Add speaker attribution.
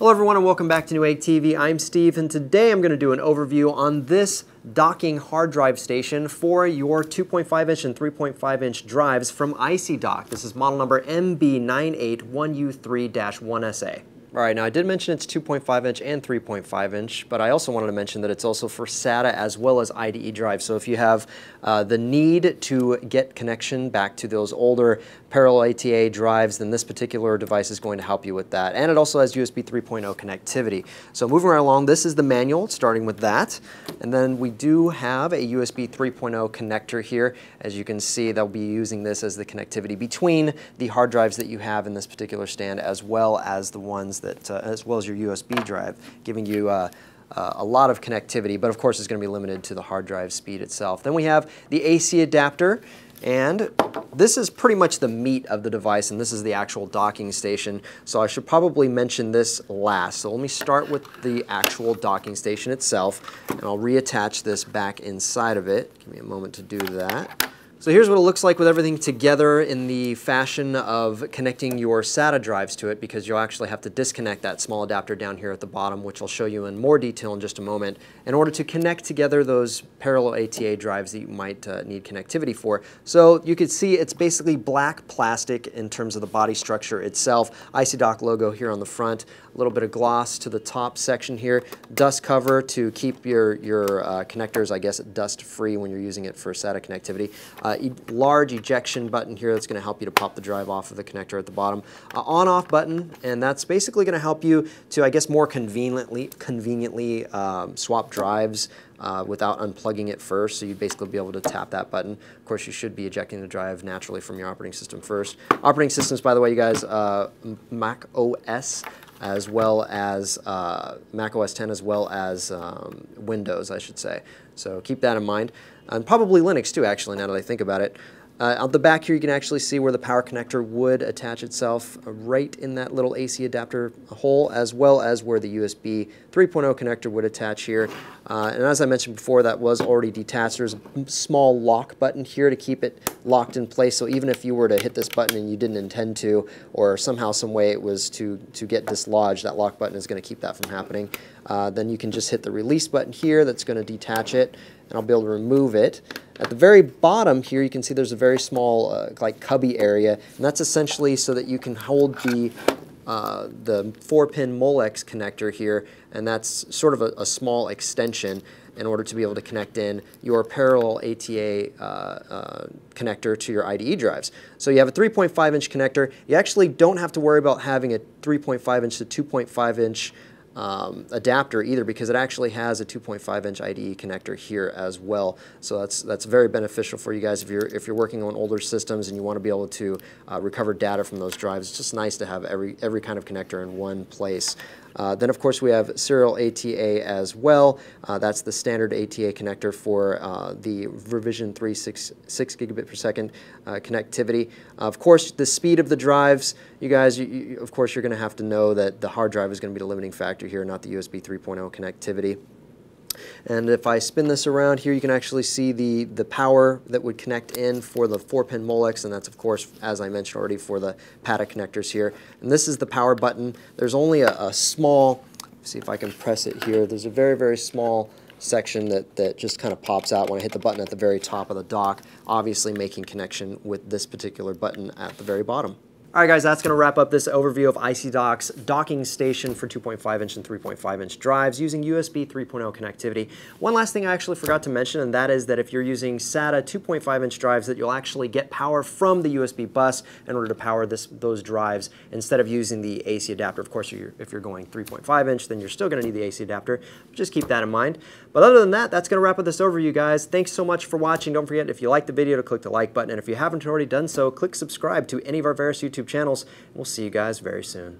Speaker 1: Hello everyone and welcome back to Newegg TV. I'm Steve and today I'm going to do an overview on this docking hard drive station for your 2.5 inch and 3.5 inch drives from ICY DOCK. This is model number MB981U3-1SA. Alright, now I did mention it's 2.5 inch and 3.5 inch, but I also wanted to mention that it's also for SATA as well as IDE drives. So if you have the need to get connection back to those older parallel ATA drives, then this particular device is going to help you with that. And it also has USB 3.0 connectivity. So moving right along, this is the manual, starting with that. And then we do have a USB 3.0 connector here. As you can see, they'll be using this as the connectivity between the hard drives that you have in this particular stand, as well as the ones that, as well as your USB drive, giving you a lot of connectivity, but of course it's going to be limited to the hard drive speed itself. Then we have the AC adapter, and this is pretty much the meat of the device, and this is the actual docking station. So I should probably mention this last. So let me start with the actual docking station itself, and I'll reattach this back inside of it. Give me a moment to do that. So here's what it looks like with everything together in the fashion of connecting your SATA drives to it, because you'll actually have to disconnect that small adapter down here at the bottom, which I'll show you in more detail in just a moment, in order to connect together those parallel ATA drives that you might need connectivity for. So you can see it's basically black plastic in terms of the body structure itself. ICY DOCK logo here on the front, a little bit of gloss to the top section here, dust cover to keep your connectors, I guess, dust free when you're using it for SATA connectivity. Large ejection button here that's going to help you to pop the drive off of the connector at the bottom. On-off button, and that's basically going to help you to, I guess, more conveniently swap drives without unplugging it first. So you'd basically be able to tap that button. Of course, you should be ejecting the drive naturally from your operating system first. Operating systems, by the way, you guys, Mac OS, as well as Mac OS 10, as well as Windows, I should say. So keep that in mind. And probably Linux too, actually, now that I think about it. On the back here, you can actually see where the power connector would attach itself right in that little AC adapter hole, as well as where the USB 3.0 connector would attach here. And as I mentioned before, that was already detached. There's a small lock button here to keep it locked in place. So even if you were to hit this button and you didn't intend to, or somehow, some way it was to get dislodged, that lock button is going to keep that from happening. Then you can just hit the release button here that's going to detach it, and I'll be able to remove it. At the very bottom here, you can see there's a very small like cubby area, and that's essentially so that you can hold the 4-pin Molex connector here, and that's sort of a small extension in order to be able to connect in your parallel ATA connector to your IDE drives. So you have a 3.5 inch connector. You actually don't have to worry about having a 3.5 inch to 2.5 inch adapter either, because it actually has a 2.5 inch IDE connector here as well. So that's very beneficial for you guys if you're working on older systems and you want to be able to recover data from those drives. It's just nice to have every kind of connector in one place. Then of course we have serial ATA as well. That's the standard ATA connector for the revision 3 6 gigabit per second connectivity. Of course, the speed of the drives, you guys, of course you're going to have to know that the hard drive is going to be the limiting factor here, not the USB 3.0 connectivity. And if I spin this around here, you can actually see the power that would connect in for the 4-pin Molex, and that's, of course, as I mentioned already, for the PATA connectors here. And this is the power button. There's only a small, see if I can press it here, there's a very, very small section that just kind of pops out when I hit the button at the very top of the dock, obviously making connection with this particular button at the very bottom. Alright guys, that's going to wrap up this overview of ICY DOCK's docking station for 2.5 inch and 3.5 inch drives using USB 3.0 connectivity. One last thing I actually forgot to mention, and that is that if you're using SATA 2.5 inch drives, that you'll actually get power from the USB bus in order to power those drives instead of using the AC adapter. Of course, if you're going 3.5 inch, then you're still going to need the AC adapter. Just keep that in mind. But other than that, that's going to wrap up this overview, guys. Thanks so much for watching. Don't forget, if you liked the video, to click the like button. And if you haven't already done so, click subscribe to any of our various YouTube channels. We'll see you guys very soon.